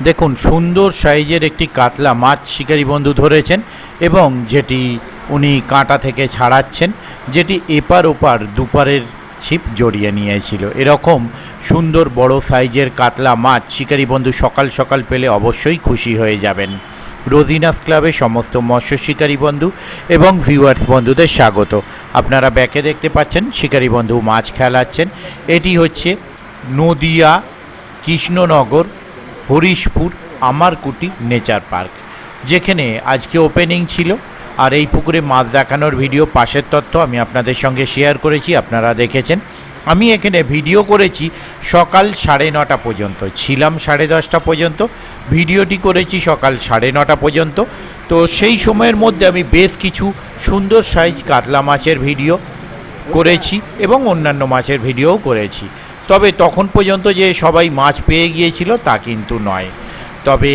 দেখুন সুন্দর সাইজের একটি কাতলা মাছ শিকারী বন্ধু ধরেছেন এবং যেটি উনি কাঁটা থেকে ছাড়াচ্ছেন, যেটি এপার ওপার দুপারের ছিপ জড়িয়ে নিয়েছিল। এরকম সুন্দর বড় সাইজের কাতলা মাছ শিকারী বন্ধু সকাল সকাল পেলে অবশ্যই খুশি হয়ে যাবেন। রোজিনাস ক্লাবে সমস্ত মৎস্য শিকারী বন্ধু এবং ভিউয়ার্স বন্ধুদের স্বাগত। আপনারা ব্যাকে দেখতে পাচ্ছেন শিকারী বন্ধু মাছ খেলাচ্ছেন। এটি হচ্ছে নদিয়া কৃষ্ণনগর হরিশপুর আমারকুটি নেচার পার্ক, যেখানে আজকে ওপেনিং ছিল। আর এই পুকুরে মাছ দেখানোর ভিডিও পাশের তথ্য আমি আপনাদের সঙ্গে শেয়ার করেছি, আপনারা দেখেছেন। আমি এখানে ভিডিও করেছি সকাল 9:30 পর্যন্ত, ছিলাম 10:30 পর্যন্ত, ভিডিওটি করেছি সকাল 9:30 পর্যন্ত। তো সেই সময়ের মধ্যে আমি বেশ কিছু সুন্দর সাইজ কাতলা মাছের ভিডিও করেছি এবং অন্যান্য মাছের ভিডিওও করেছি। তবে তখন পর্যন্ত যে সবাই মাছ পেয়ে গিয়েছিল তা কিন্তু নয়। তবে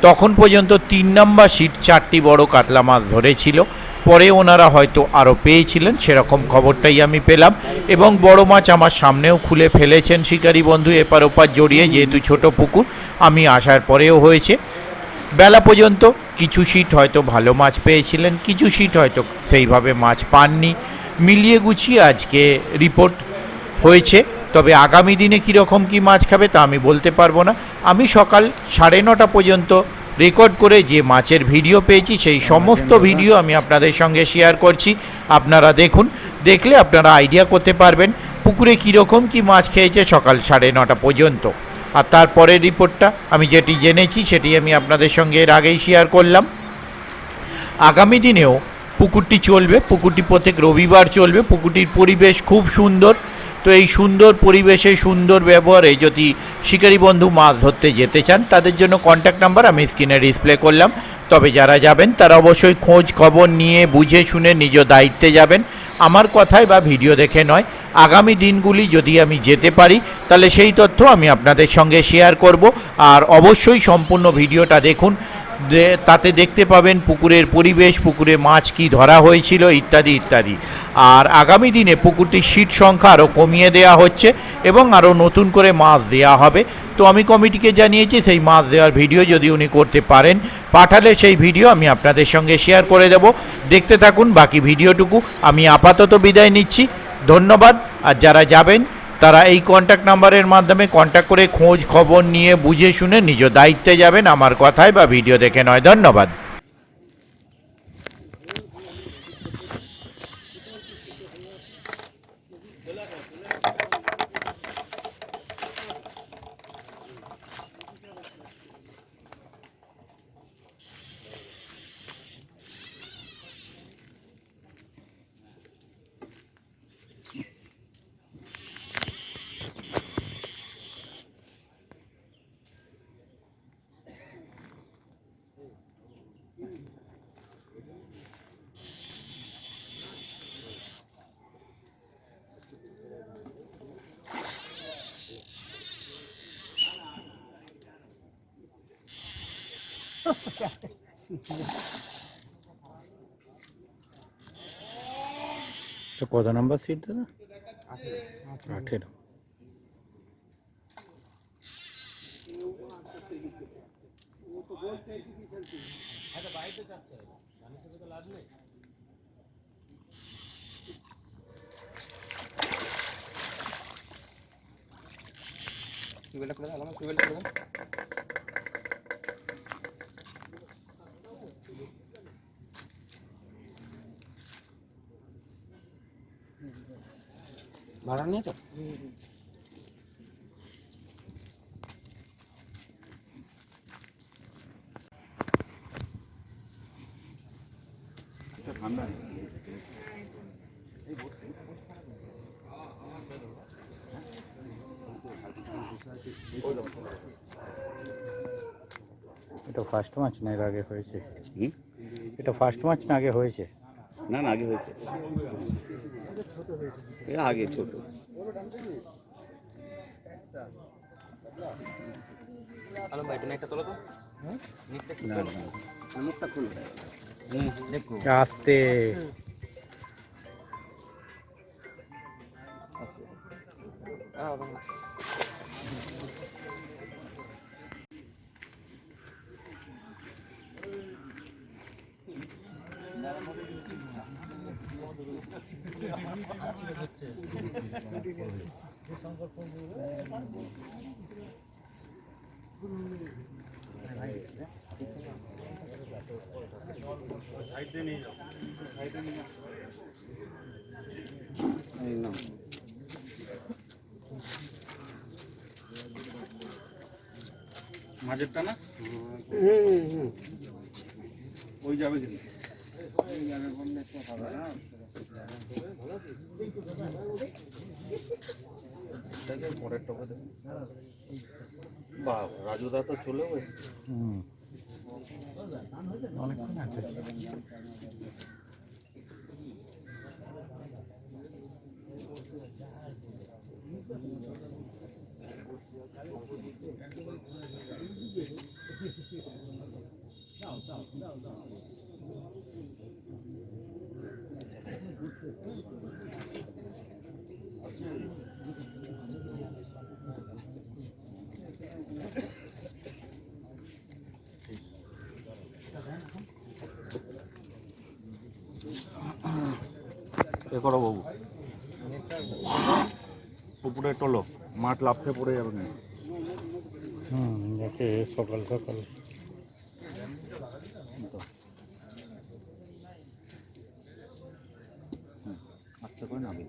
তখন পর্যন্ত 3 নম্বর সিট 4টি বড় কাতলা মাছ ধরেছিল, পরে ওনারা হয়তো আরও পেয়েছিলেন, সেরকম খবরটাই আমি পেলাম। এবং বড় মাছ আমার সামনেও খুলে ফেলেছেন শিকারী বন্ধু এপার ওপার জড়িয়ে, যেহেতু ছোট পুকুর আমি আসার পরেও হয়েছে। বেলা পর্যন্ত কিছু সিট হয়তো ভালো মাছ পেয়েছিলেন, কিছু সিট হয়তো সেইভাবে মাছ পাননি। মিলিয়ে গুছিয়ে আজকে রিপোর্ট হয়েছে। তবে আগামী দিনে কীরকম কী মাছ খাবে তা আমি বলতে পারবো না। আমি সকাল 9:30 পর্যন্ত রেকর্ড করে যে মাছের ভিডিও পেয়েছি সেই সমস্ত ভিডিও আমি আপনাদের সঙ্গে শেয়ার করছি। আপনারা দেখুন, দেখলে আপনারা আইডিয়া করতে পারবেন পুকুরে কীরকম কী মাছ খেয়েছে সকাল 9:30 পর্যন্ত। আর তারপরের রিপোর্টটা আমি যেটি জেনেছি সেটি আমি আপনাদের সঙ্গে এর আগেই শেয়ার করলাম। আগামী দিনেও পুকুরটি চলবে, পুকুরটি প্রত্যেক রবিবার চলবে। পুকুরটির পরিবেশ খুব সুন্দর। তো এই সুন্দর পরিবেশে সুন্দর ব্যবহারে যদি শিকারী বন্ধু মাছ ধরতে যেতে চান তাদের জন্য কন্ট্যাক্ট নাম্বার আমি স্ক্রিনে ডিসপ্লে করলাম। তবে যারা যাবেন তারা অবশ্যই খোঁজ খবর নিয়ে বুঝে শুনে নিজ দায়িত্বে যাবেন, আমার কথায় বা ভিডিও দেখে নয়। আগামী দিনগুলি যদি আমি যেতে পারি তাহলে সেই তথ্য আমি আপনাদের সঙ্গে শেয়ার করব। আর অবশ্যই সম্পূর্ণ ভিডিওটা দেখুন, তাতে দেখতে পাবেন পুকুরের পরিবেশ, পুকুরে মাছ কি ধরা হয়েছিল ইত্যাদি ইত্যাদি। আর আগামী দিনে পুকুরটির সিট সংখ্যা আরও কমিয়ে দেওয়া হচ্ছে এবং আরও নতুন করে মাছ দেওয়া হবে। তো আমি কমিটিকে জানিয়েছি সেই মাছ দেওয়ার ভিডিও যদি উনি করতে পারেন পাঠালে সেই ভিডিও আমি আপনাদের সঙ্গে শেয়ার করে দেব। দেখতে থাকুন বাকি ভিডিওটুকু। আমি আপাতত বিদায় নিচ্ছি, ধন্যবাদ। আর যারা যাবেন তারা এই কন্ট্যাক্ট নাম্বারের মাধ্যমে কন্ট্যাক্ট করে খোঁজ খবর নিয়ে বুঝে শুনে নিজ দায়িত্বে যাবেন, আমার কথায় বা ভিডিও দেখে নয়। ধন্যবাদ। তো কত নম্বর সিট দাদা? 18। ভাড়া নিয়েছো? ঠান্ডা এটা ফার্স্ট ম্যাচ না এর আগে হয়েছে? এটা ফার্স্ট ম্যাচ না আগে হয়েছে? না না, আগে হয়েছে, আগে ছোট। আস্তে এই নাও। মাঝেরটা না? ওই যাবে কিন্তু। বাহ, রাজুদা তো চলেও এসছে। অনেকক্ষণ আছে। এ করো বাবু, উপরে টলো, মাঠ লাফে পড়ে যাবে না। যাকে সকাল সকাল আচ্ছা করে নাবি।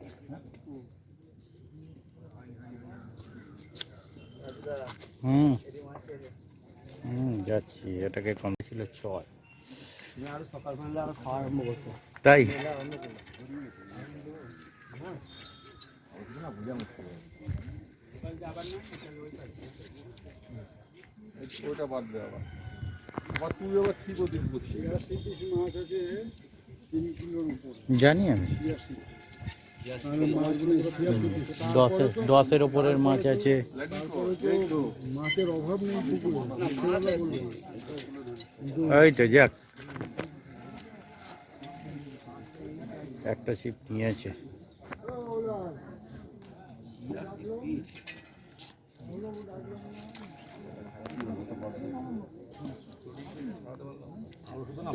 যাচ্ছি, এটাকে কম ছিল ছয়। আরো সকালবেলা আরো খাওয়া আরম্ভ করতো। তাই ওইটা বাদ দে আবার। আবার তুই আবার ঠিক ওদিক করছিস। মাছ আছে 3 কিলোর উপর। জানি আমি, 10-এর ওপরের মাছ আছে। মাছের অভাব নেই। এই তো যাক, একটা ছিপ নিয়েছে।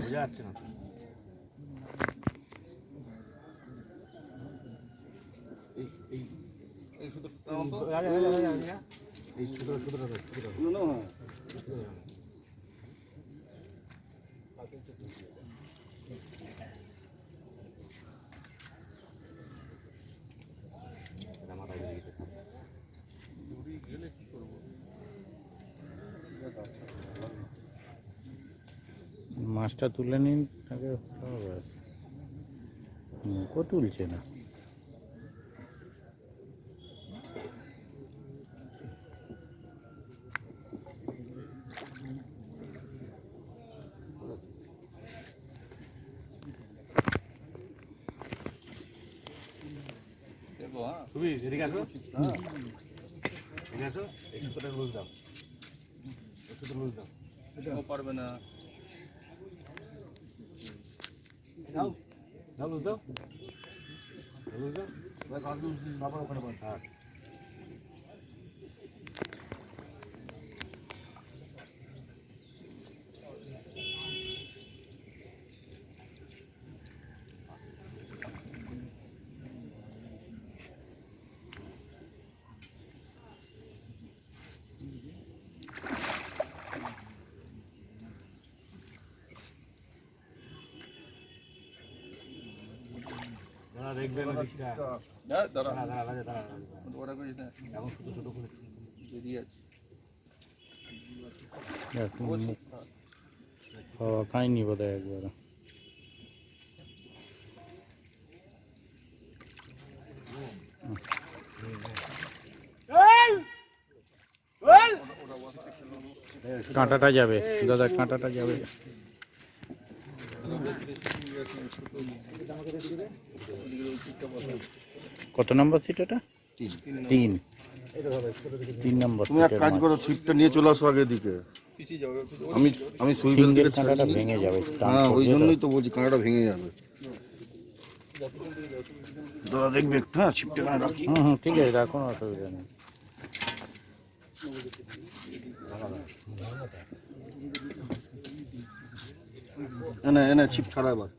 বোঝা যাচ্ছে না। মাছটা তুলে নিন আগে, মুখও তুলছে না। তুমি এদিকে আসো, এদিকে আসো, একটু করে লুজ দাও, একটু তো লুজ দাও। এটাও পারবে না। দাও দাও, লুজ দাও, লুজ দাও। বাবা ওখানে বল। হ্যাঁ, দেখবেন ওদিকটা। দাঁড়া দাঁড়া দাঁড়া দাঁড়া, ওটা করিস না, এখন ছোট ছোট করে বেরিয়ে আছে। খাইনি বোধ হয় একবার। কাঁটাটা যাবে দাদা, কাঁটাটা যাবে। কত নম্বর সিট এটা? 3 নম্বর। তুমি এক কাজ করো, ছিপটা নিয়ে চলে আসো আগের দিকে। আমি সিঙ্গেল কাঁটাটা ভেঙে যাবে। হ্যাঁ, ওই জন্যই তো বলছি কাঁটাটা ভেঙে যাবে। দাদা দেখবে একটু, হ্যাঁ ছিপটা এখানে রাখি। ঠিক আছে, রাখুন, অসুবিধা নেই। এনে এনে ছিপ ছাড়া এবার।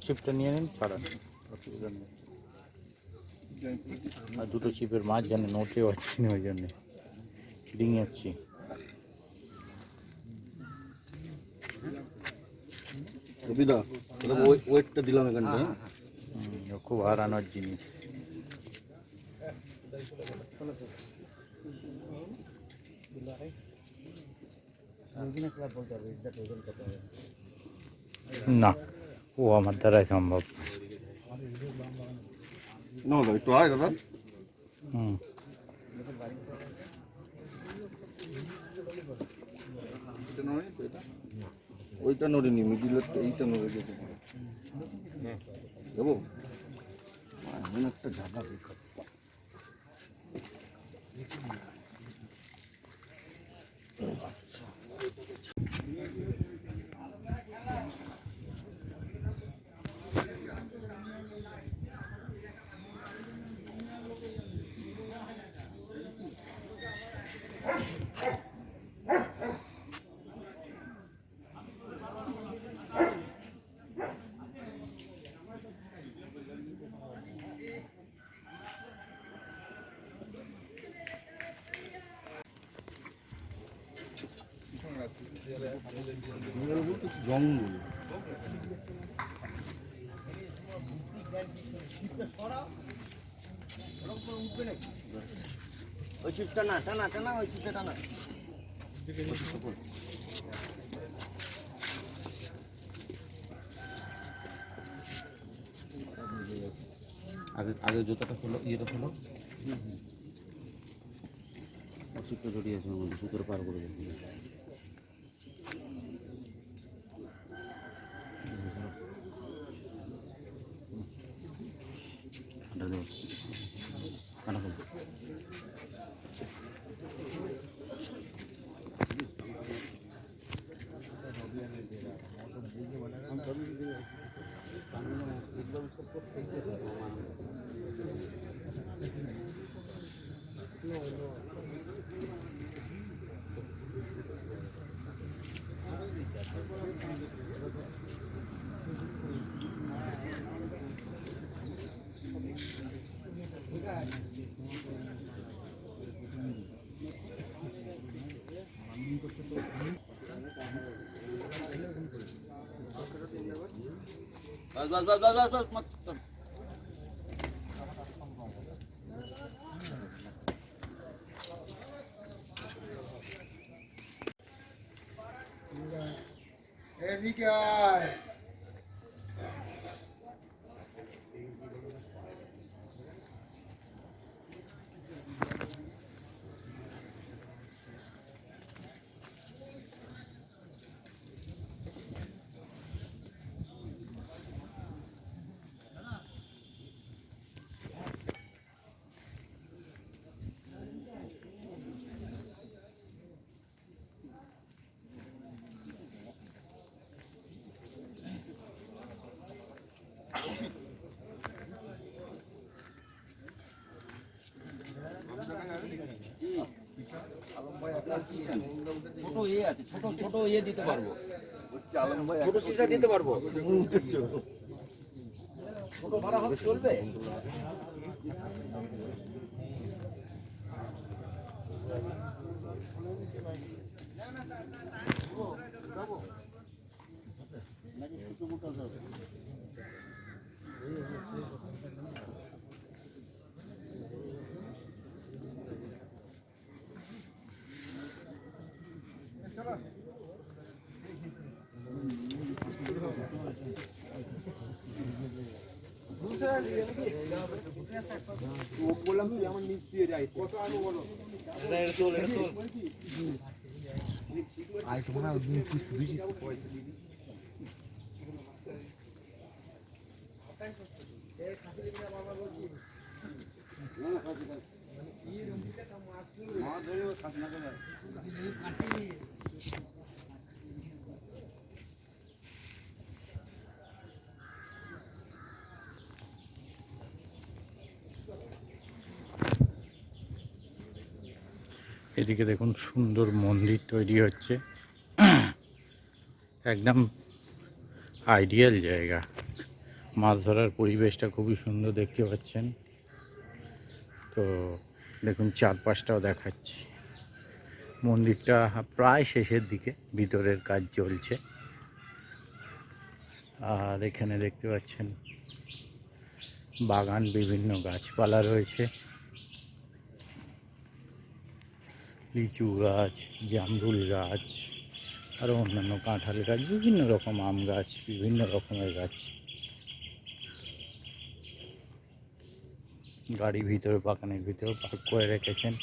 ছিপটা নিয়ে নিন, ছাড়ান, অসুবিধা নেই। আর দুটো ছিপের মাঝখানে নড়তে পারছি না, ওই জন্যে ডিঙাচ্ছি। রবিদা, ওয়েটটা দিলাম এখানটা। খুব হারানোর জিনিস। না, ও আমার দ্বারাই সম্ভব। না দাদা, একটু আয় দাদা। হুম, ওইটা নড়েনি, মিডিলেরটা, এইটা নড়ে গেছে। দেবো এমন একটা ঝাঁকা বেকার। জঙ্গল ওই চিপটা না টানা টানা, ওই চিপটা টানা। আগে আগে জুতাটা খোলো, ইয়েটা খোলো। চিপটা জড়িয়ে আছে ওর মধ্যে, সুতোর পার করে দিচ্ছি। কাটা খোলো। बस बस बस बस बस बस मत ऐसी क्या है? ছোট ইয়ে আছে, ছোট ছোট ইয়ে দিতে পারবো, ছোট সিসা দিতে পারবো। ছোট ভাড়া হবে, চলবে? বললাম তুই আমার নিচ দিয়ে যাই, কত আগে বলো। এটা চল, এটা চল। আই তোমার কি সুবিধা পয়সা দিবি? এদিকে দেখুন সুন্দর মন্দির তৈরি হচ্ছে, একদম আইডিয়াল জায়গা। মাছ ধরার পরিবেশটা খুবই সুন্দর দেখতে পাচ্ছেন। তো দেখুন চারপাশটাও দেখাচ্ছি। মন্দিরটা প্রায় শেষের দিকে, ভিতরের কাজ চলছে। আর এখানে দেখতে পাচ্ছেন বাগান, বিভিন্ন গাছপালা রয়েছে, লিচু গাছ, জামরুল গাছ, আরও অন্যান্য কাঁঠাল গাছ, বিভিন্ন রকম আম গাছ, বিভিন্ন রকমের গাছ। গাড়ি ভিতরে, বাগানের ভিতরে পার্ক করে রেখেছেন।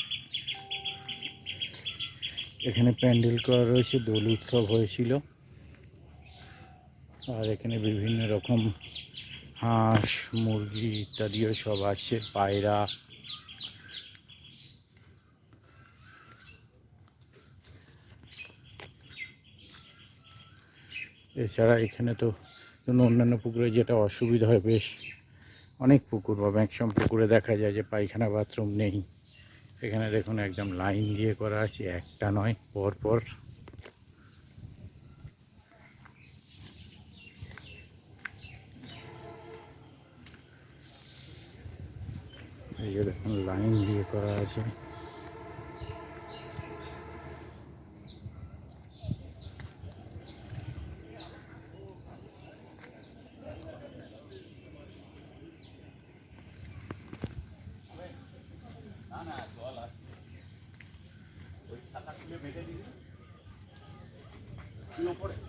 এখানে প্যান্ডেল করা রয়েছে, দোল উৎসব হয়েছিল। আর এখানে বিভিন্ন রকম হাঁস, মুরগি ইত্যাদিও সব আছে, পায়রা। এছাড়া এখানে তো অন্যান্য পুকুরে যেটা অসুবিধা হয়, বেশ অনেক পুকুর বা ম্যাক্সিমাম পুকুরে দেখা যায় যে পায়খানা বাথরুম নেই। এখানে দেখুন একদম লাইন দিয়ে করা আছে, একটা নয়, পরপর। এই যে দেখুন লাইন দিয়ে করা আছে।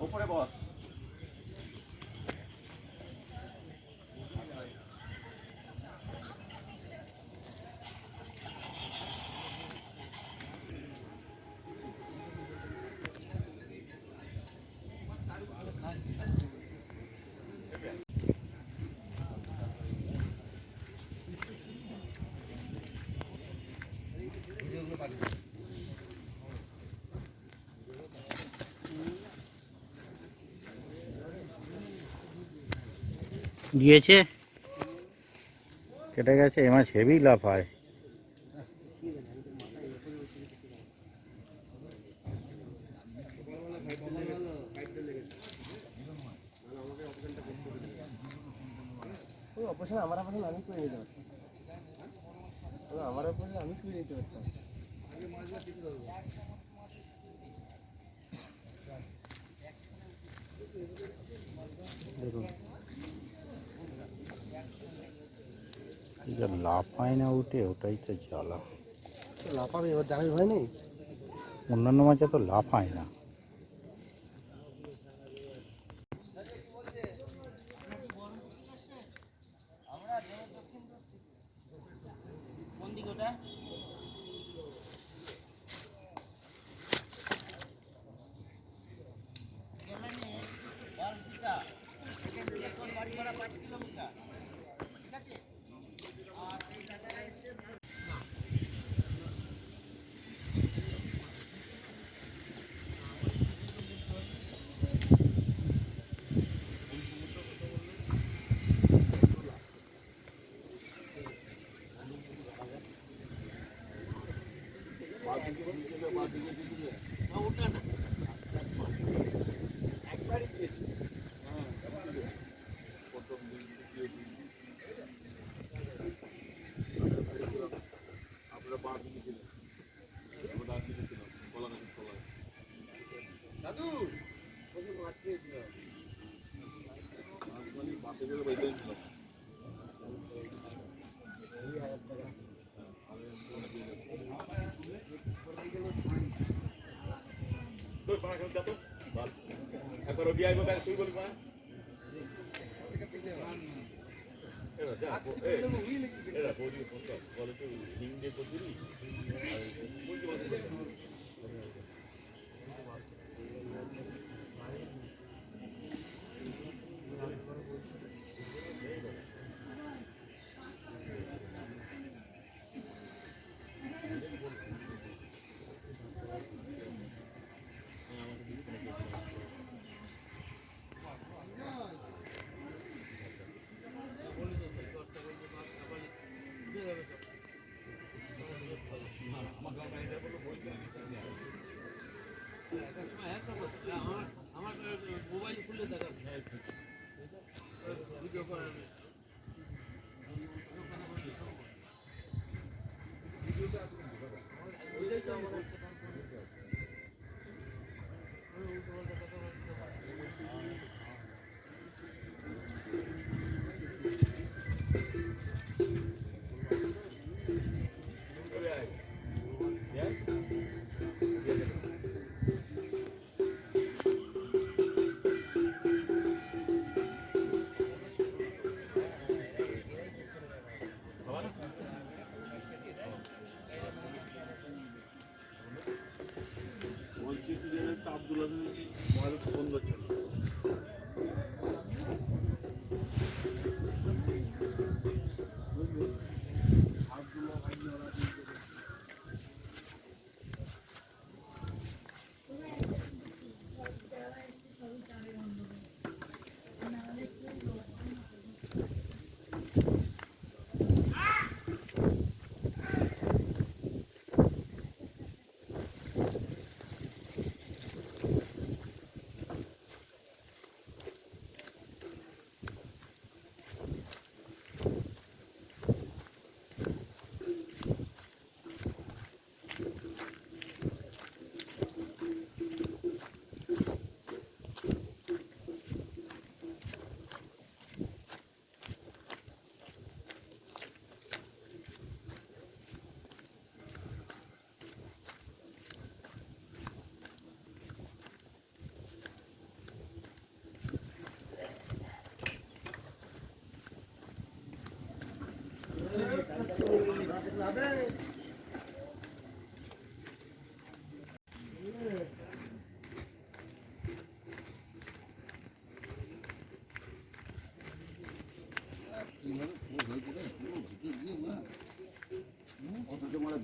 ওপরে বস। গিয়েছে, কেটে গেছে। এ মাছ হেভি লাফায়। অপারেশন আমার অপারেশন আমি করে নিতে পারতাম, আমার অপারেশন আমি করে নিতে পারতাম। দেখুন যা লাফায় না উঠে, ওটাই তো জ্বালা। লাফাবে, এবার জানার ভয় নেই। অন্যান্য মাছে তো লাফায় না। দাদু একবার ওটি আইব ব্যাগ তুই বলবি না। এরা বলি বলে তো হিন্দি কচুরি আমার মোবাইল খুলে দেখা ভিডিও করার বন্ধ হচ্ছে না।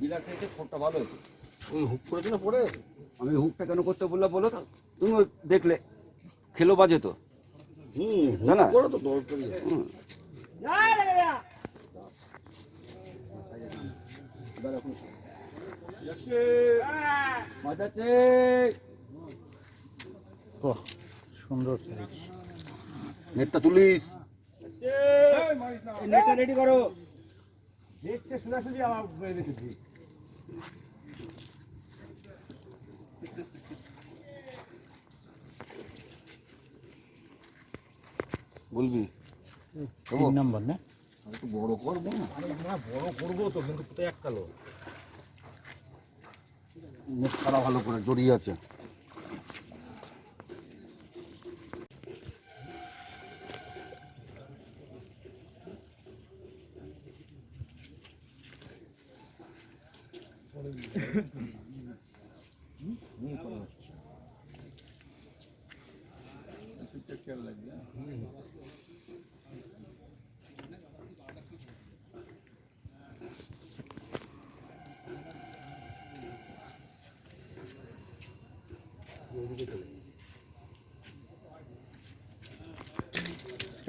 বিলাস হয়েছে খোপটা ভালো হয়েছে। ওই হুক করেছে না পরে? আমি হুকটা কেন করতে বললো বলো তো, তুমি দেখলে খেলো বাজে তো। না, না। হুক করে তো দরকারি আছে। বাজাচ্ছে। বাহ, সুন্দর সাইজ। নেটটা তুলিস। নেটটা রেডি করো। দেখতে সোজাসুজি আমার বয়ে রেখেছি। বলবি 3 নম্বর না? একটু বড় করবো না? আমরা বড় করবো তো, কিন্তু কোথায় এক কালো। নেট ছাড়া ভালো করে জড়িয়ে আছে।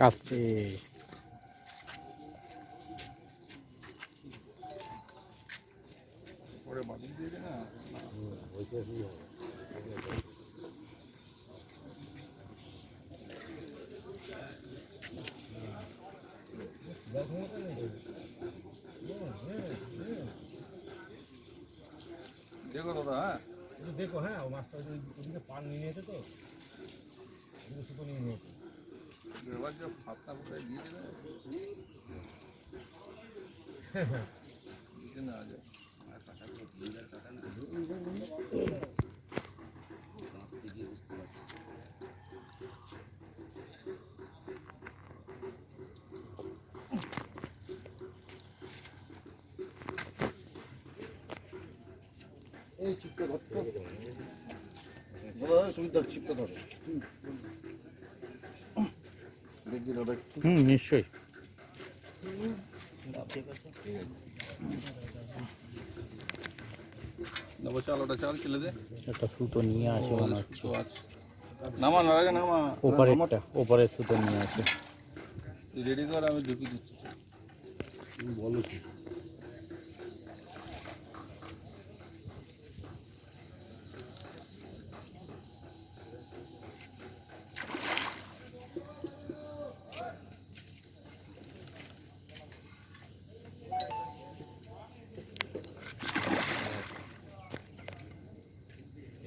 আস্তে। দেখো দাদা, হ্যাঁ দেখো, হ্যাঁ ও মাছটা ওদিকে পান নিয়ে নিয়েছে তো, ওদিকে সুতো নিয়ে নিয়েছে। এবার যে ভাতটা কোথায় দিয়ে দেবে দিতে না যায়। এই ছিপটা ধরতে দাদা, সুবিধা ছিপটা ধরে। দেখবি দাদা একটু। নিশ্চয়ই। নেবো, চাল ওটা চাল চলে দে। একটা সুতো নিয়ে আসে মনে হচ্ছে। তো আছে, নামা না লাগে, নামা ওপারেরটা, ওপারের সুতো নিয়ে আসে। রেডি কর, আমি ঢুকিয়ে দিচ্ছি। বলো কি?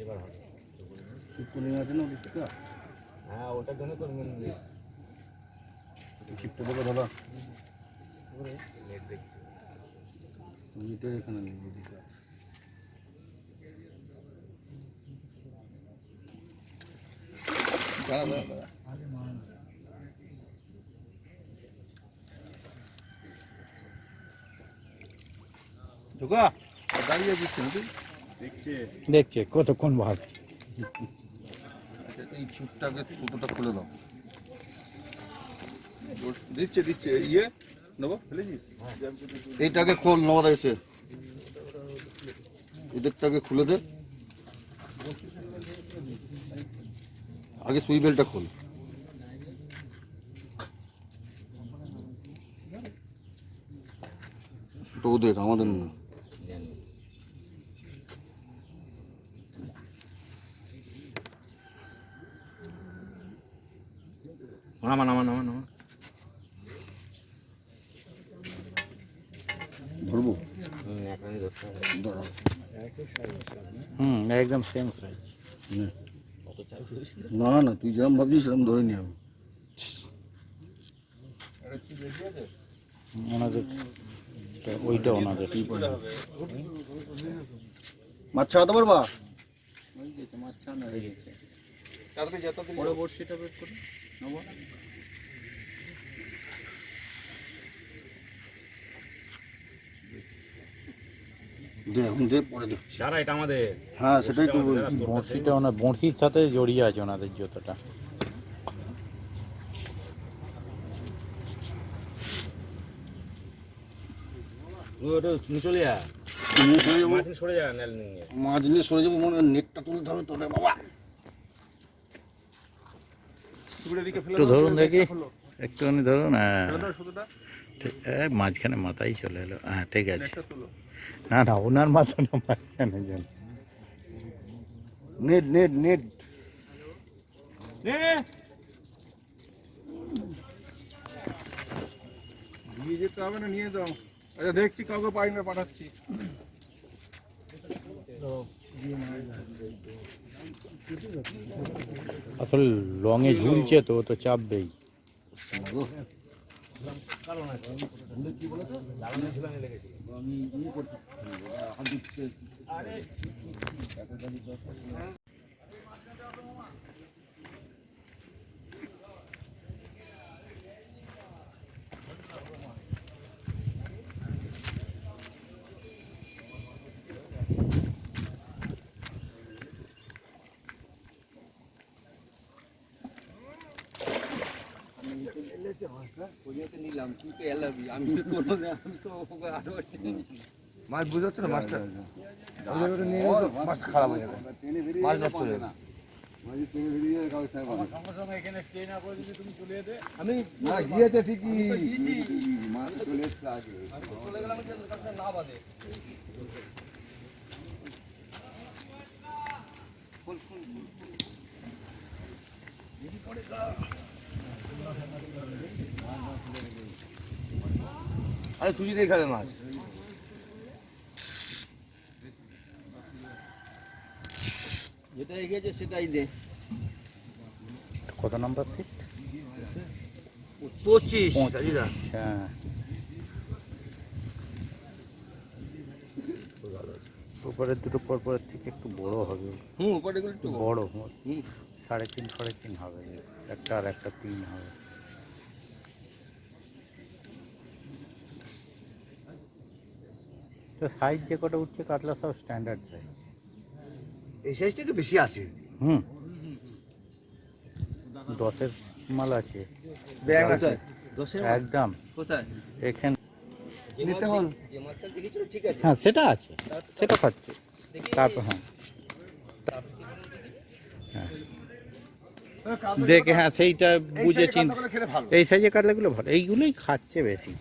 এবার হবে। ছিপটা নিয়ে আছে না ছিপটা? হ্যাঁ, ওটার জন্য তো ছিপটা দেবো দাদা। নেট দেখছি। নেটের এখানে নেই দিকে। দাঁড়া দাঁড়া দাঁড়া, ঢুকা দাঁড়িয়ে দিচ্ছে নাকি? দেখছে দেখছে কতক্ষণ ভাব। এই ছিপটাকে সুতোটা খুলে দাও। দিচ্ছে দিচ্ছে ইয়ে নেবো ফেলেছিস এইটাকে খোল নবাদা এসে, এদেরটাকে খুলে দে। আগে সুই বেলটা খোল। তো ওদের, আমাদের না। নামা নামা নামা নামা। ধরবো? এখনই ধরতে হবে। দাঁড়াও। একদম সেম সাইজ। নে। না না, তুই যেরকম ভাবছিস সেরকম ধরে নি আমি। ওনাদের ওইটা ওনাদের মাছ ছাড়াতে পারবা? তাড়াতাড়ি যা তাড়াতাড়ি পরে বড়শিটা বের করে নেবো। দে, এখন দে, পরে দে। দাঁড়া, এটা আমাদের। হ্যাঁ, সেটাই তো বলছি। বড়শিটা ওনার বড়শির সাথে জড়িয়ে আছে ওনাদের জুতোটা। ওটা চলে যা, নিয়ে সরে যাবো, মাছ সরে যা, নেল নিয়ে। মাছ নিয়ে সরে যাবো, মনে হয় নেটটা তুলতে হবে তোদের বাবা। টুকরে দিকে ফেলে একটু দাও, ধরুন দেখি, ফেলো। একটুখানি ধরুন। ফেলে দাও শুধুটা, মাঝখানে মাথায় চলে এলো। হ্যাঁ, ঠিক আছে। একটা তুলো। না না, ওনার মাথা না, মাঝখানে যেন। Net net net. নে নিয়ে যেতে হবে না, নিয়ে যাও। আচ্ছা দেখছি, কাউকে পাই না, পাঠাচ্ছি। আসলে লঙে ঝুলছে তো, ও তো চাপবেই। মাছ বুঝে যাচ্ছে না, মাছটা মাছটা খারাপ হয়ে যাবে, মাছ নষ্ট হয়ে যাবে। আমি না, গিয়েছে ঠিকই, মাছ চলে এসছে আগে। চলে গেলাম না বাদে। আরে সুজি দিয়ে খাবে মাছ। যেটা এগিয়েছে সেটাই দে। কত নাম্বার সিট? 25 রাজিদা। হ্যাঁ, উপরের দুটো পরপরের থেকে একটু বড় হবে। উপরে গুলো একটু বড় 3.5 হবে, একটা আর একটা 3 হবে। তো সাইজ যে কটা উঠছে কাতলা সব স্ট্যান্ডার্ড সাইজ। এই সাইজটা একটু বেশি আছে। 10-এর মাল আছে ব্যাং আছে 10-এর একদম। কোথায়? এখানে নিতে হল যে মাছটা দেখেছিল ঠিক আছে। হ্যাঁ, সেটা আছে, সেটা পাচ্ছে। তারপর হ্যাঁ দেখে, হ্যাঁ সেইটা বুঝে চিন্তা। খেলে ভালো। এই সাইজে কাতলাগুলো ভালো, এইগুলোই খাচ্ছে বেশি,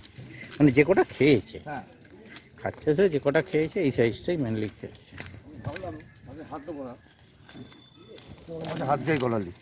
মানে যে কটা খেয়েছে। হ্যাঁ। খাচ্ছে তো, যে কটা খেয়েছে এই সাইজটাই মেনলি খেয়েছে। ভাবলাম হাত দেবো না, হাত দিয়ে গলালি।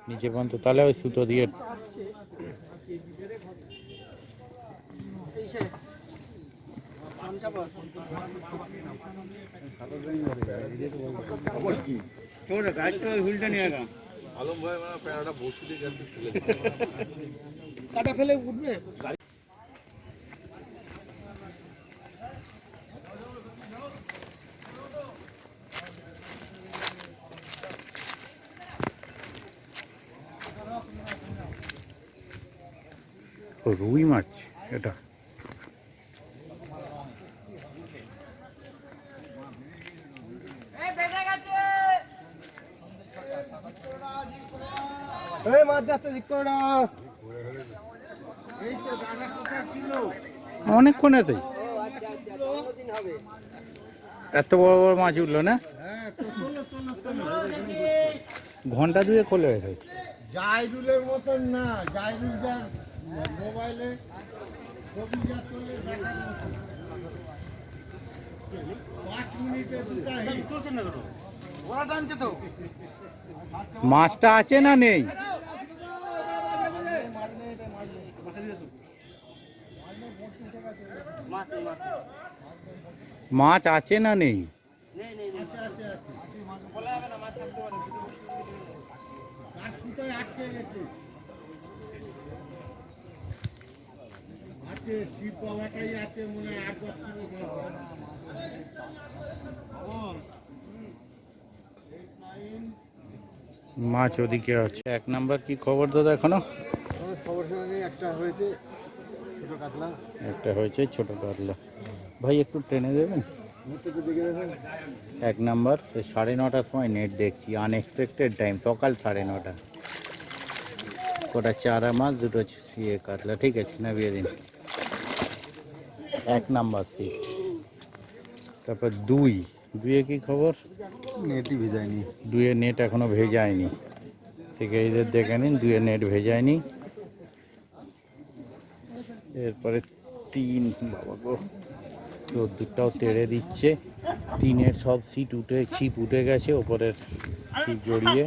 নিচে পর্যন্ত, তাহলে ওই সুতো দিয়ে খবর কি তোর গাছ তো হুইলটা নিয়ে গা আলম ভাই মানে প্যারাটা বসে দিয়ে গেছে ফেলে কাটা ফেলে উঠবে রুই মাছ এটা। মাছ যাচ্ছে ঠিক করে না এই তো দাদা কোথায় ছিল অনেকক্ষণ এতেই এত বড় বড় মাছ উঠলো না? হ্যাঁ তো তোলো তোলো তোলো ঘন্টা দুয়ে খোলে হয়েছে। জাইরুলের মতন না জাইরুল যা মোবাইলে ছবি যা তোলে দেখার মতন 5 মিনিটে দুটা হিট ওরা টানছে তো মাছটা আছে না নেই? মাছ আছে না নেই? আছে আছে আছে বলা যাবে না মাছ থাকতে পারে কাঠ সুতায় আটকে গেছে আছে শিব বাবাটাই আছে মনে হয় 8-10 কিলো মাছ ওদিকে আছে। 1 নাম্বার কি খবর দাদা এখনো? খবর শুনে একটা হয়েছে ছোট কাতলা একটা হয়েছে ছোট কাতলা। ভাই একটু ট্রেনে দেবেন? 1 নাম্বার 9:30টার সময় নেট দেখছি, আনএক্সপেক্টেড টাইম, সকাল 9:30। কটা চারা মাছ, দুটো ইয়ে কাতলা, ঠিক আছে নামিয়ে দিন। 1 নাম্বার সিট। তারপর 2 কি খবর? নেটই ভেজায়নি 2 নেট এখনো ভেজায়নি, ঠিক আছে এদের দেখে নিন, 2 নেট ভেজায়নি। এরপরে 3 বাবা গো, রোদ্দুরটাও তেড়ে দিচ্ছে। 3-এর সব ছিপ উঠে গেছে ওপরের ছিপ জড়িয়ে।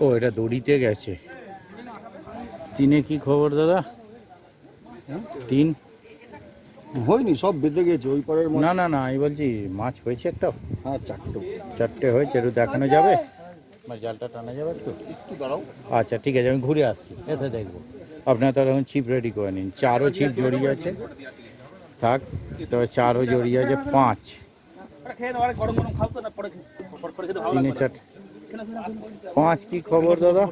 ও এটা দড়িতে গেছে। 3-এ কি খবর দাদা? 3 হয়নি সব বেঁধে গেছে ওই পারের না না না, আমি বলছি মাছ হয়েছে একটা? হ্যাঁ 4টে হয়েছে, একটু দেখানো যাবে? আমার জালটা টানা যাবে একটু? একটু দাঁড়াও আচ্ছা ঠিক আছে, আমি ঘুরে আসছি, এসে দেখবো। আপনারা তাহলে এখন ছিপ রেডি করে নিন। 4ও ছিপ জড়িয়ে আছে, থাক। তবে 4ও জড়িয়ে আছে। 5 3-এ 4 5 কি খবর দাদা?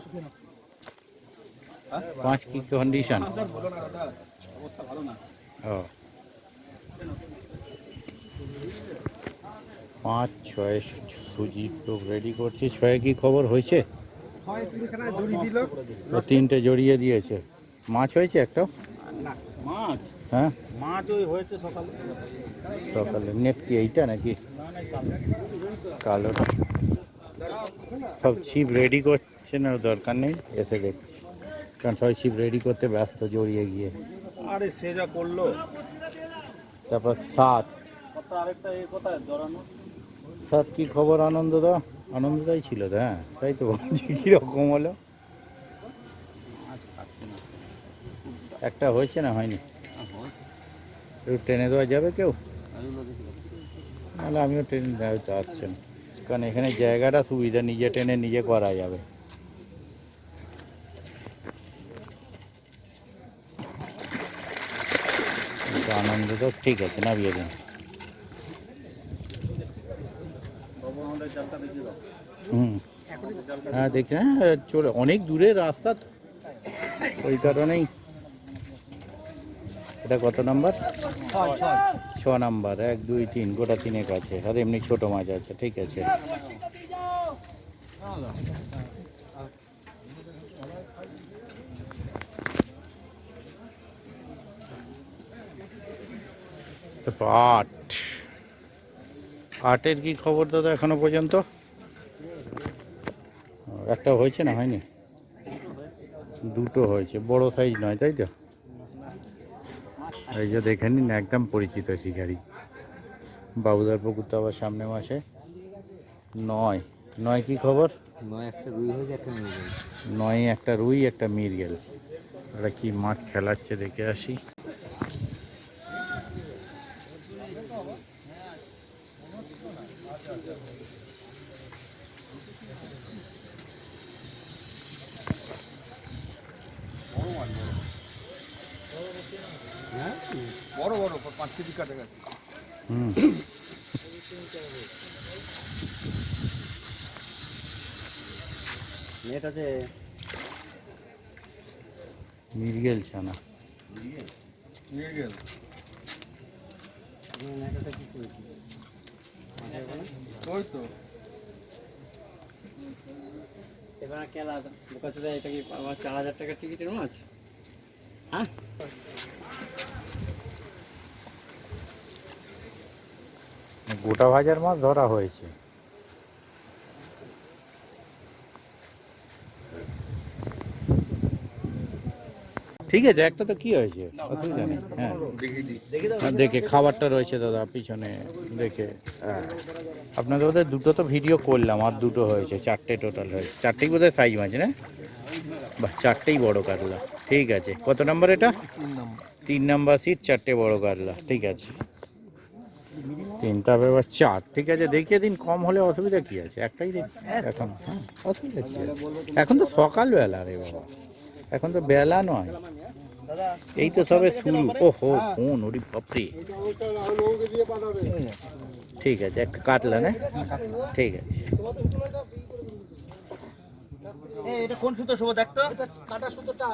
5 কি কন্ডিশন? ও 5 6 সুজি লোক রেডি করছে। 6-এ কি খবর হয়েছে? 3টে জড়িয়ে দিয়েছে। মাছ হয়েছে একটা? মাছ হ্যাঁ মাছ ওই হয়েছে সকালে সকালে। নেট কি এইটা নাকি কালোটা? সব ছিপ রেডি করছে না, দরকার নেই, এসে দেখছি। কারণ সবাই ছিপ রেডি করতে ব্যস্ত জড়িয়ে গিয়ে। আরে সে যা করলো তারপর 7 আরেকটা এই কোথায় জড়ানো 7 কি খবর? আনন্দদা? আনন্দদাই ছিল তো, হ্যাঁ তাই তো বলছি। কীরকম হলো? একটা হয়েছে না হয়নি? একটু ট্রেনে দেওয়া যাবে কেউ? নাহলে আমিও ট্রেনে হয়তো আসছেন, কারণ এখানে জায়গাটা সুবিধা, নিজে ট্রেনে নিজে করা যাবে। আনন্দ তো ঠিক আছে, নামিয়ে দিন। হুম হ্যাঁ দেখি, হ্যাঁ চলে, অনেক দূরের রাস্তা তো, ওই কারণেই। এটা কত নাম্বার? 6 নাম্বার। 1 2 3 গোটা 3 কাছে, আর এমনি ছোট মাছ আছে, ঠিক আছে। তারপর 8-এর কি খবর দাদা এখনো পর্যন্ত? একটা হয়েছে না হয়নি? 2টো হয়েছে, বড় সাইজ নয় তাই তো? এই যে দেখে নিন, একদম পরিচিত শিকারি। বাবুদার পুকুর তো আবার সামনে মাসে। 9 কি খবর? 9 একটা রুই হয়েছে, একটা মির্গেল। 9 একটা রুই, একটা মিরগেল। ওরা কি মাছ খেলাচ্ছে দেখে আসি। বড় বড় 5 কেজি কাছাকাছি। হুম, নেট আছে। মিরগেল ছানা। নিয়ে গেল ওই তো এবার খেলা বোকা ছিল, এটা কি আমার 4,000 টাকার টিকিটের মাছ? হ্যাঁ, গোটা ভাজার মাছ ধরা হয়েছে। ঠিক আছে, একটা তো কি হয়েছে, অসুবিধা নেই। হ্যাঁ, আর দেখে খাবারটা রয়েছে দাদা পিছনে দেখে। হ্যাঁ, আপনাদের ওদের দুটো তো ভিডিও করলাম, আর দুটো হয়েছে, 4টে টোটাল হয়েছে। 4টেই বোধহয় সাইজ মাছ না? বাহ, 4টেই বড় কাতলা। ঠিক আছে, কত নাম্বার এটা? 3 নাম্বার সিট, 4টে বড় কাতলা। ঠিক আছে, 3, তারপরে এবার 4। ঠিক আছে, দেখিয়ে দিন। কম হলে অসুবিধা কি আছে, একটাই দিন এখন। হ্যাঁ, অসুবিধা কি আছে? এখন তো সকালবেলা রে বাবা, এখন তো বেলা নয়, এই তো সবে শুরু। ওহো, ফোন, ওরি বাপরে। ঠিক আছে, একটা কাতলা না? ঠিক আছে। এটা কোন সুতো শুভ দেখতো? কাটা সুতোটা